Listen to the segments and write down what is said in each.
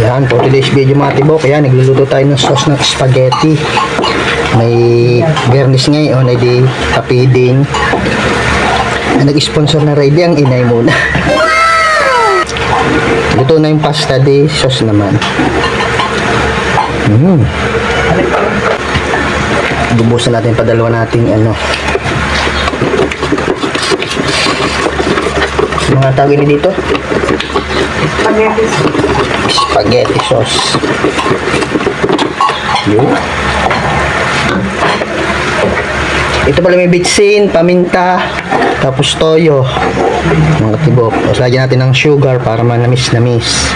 Yan, for today's video mga tibok, yan, nagluluto tayo ng sauce ng spaghetti. May garnish ngayon, ay di kapiding. Nag-sponsor na ready ang inay muna. Luto na yung pasta, di sauce naman. Bubusan natin pa dalawa nating ano. Mga tawag ini dito? Spaghetti sauce. Yun. Ito pala may bitsin, paminta, tapos toyo. Mga tibok. Tapos lagyan natin ng sugar para manamis-namis.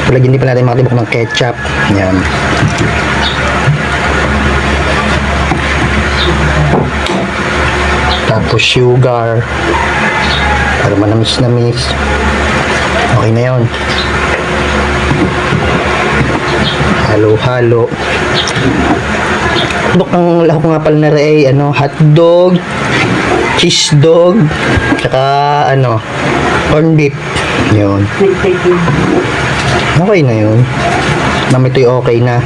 Lagyan din pa natin mga tibok ng ketchup. Yan. Tapos sugar para manamis-namis. Okay na yun. Halo-halo. Dok, ang lahok nga pala na rin, ano, hotdog, cheese dog, tsaka ano, corn beef. Yun. Okay na yun. Mamitoy okay na.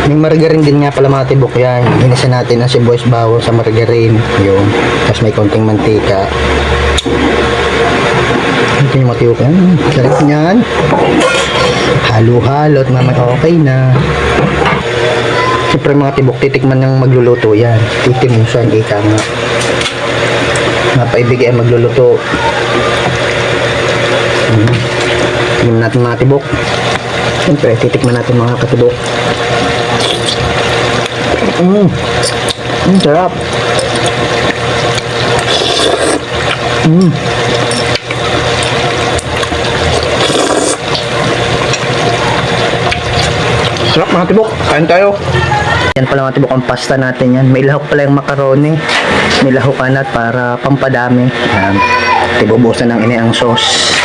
May margarine din nga pala mga tibok yan. Inisa natin ang sibuyas bawang sa margarine. Yun. Tapos may konting mantika. Ito yung mga tibok yan. Sarap niyan. Halo-halo at mamay okay na. Siyempre mga tibok, titikman ng magluluto yan. Titimusan, ika nga. Napaibigay ang magluluto. Tingnan natin mga tibok. Siyempre, titikman natin mga katibok. Sarap. Sarap mga tibok. Kain tayo. Yan pala mga tibok ang pasta natin yan. May lahok pala yung macaroni. May lahokan at para pampadami. Yan. Tibubusan ng ini ang sauce.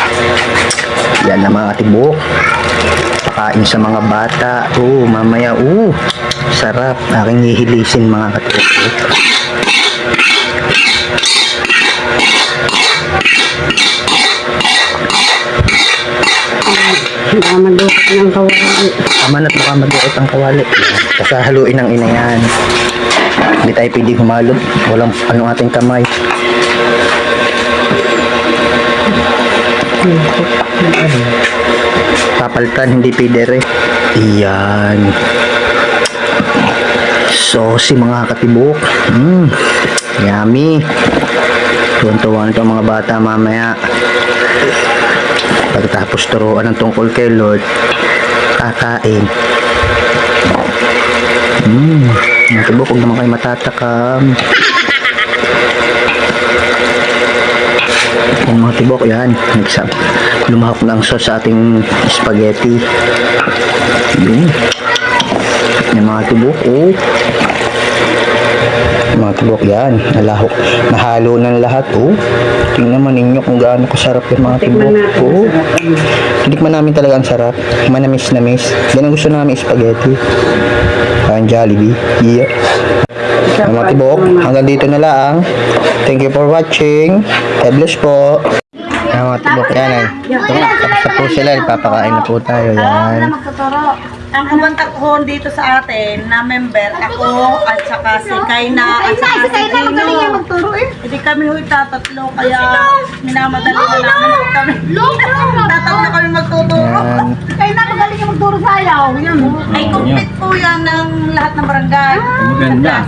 Yan na mga tibok. Pakain sa mga bata. Mamaya. Sarap. Aking hihilisin mga katibok. Baka madukot ng kawali. Aman at baka madukot ang kawali. Kasahaluin ng ina yan. Hindi tayo pwedeng humalog. Walang anong ating kamay. Papalitan, hindi pwede rin. Iyan. Saucy mga katibok. Yummy. Tuwan-tuwan ito mga bata mamaya. Pagkatapos turuan ng tungkol kay Lord, kakain. Mga tibok, huwag naman kayo matatakam. Yan mga tibok, yan. Lumahok na ang sauce sa ating spaghetti. Yan mga tibok, mga tibok yan, nalahok, nahalo ng lahat. Tingnan naman ninyo kung gaano kasarap yung mga tibok. Tikman namin talaga ang sarap, manamis-namis. Yan ang gusto namin, spaghetti. Parang Jollibee. Yeah. Mga tibok, hanggang dito na lang. Thank you for watching. God bless po. Mga tibok yan. Tapos na po sila, ipapakain na po tayo. Yan. Ang kumantak ko dito sa atin na member, ako at saka si Kaina at saka si Gino. Hindi kami huy tatatlo, kaya minamadali na namin kami. Tatatlo kami magtuturo. Kaina, magaling yung magturo sayaw. Ay, complete po yan ng lahat ng barangay. Maganda.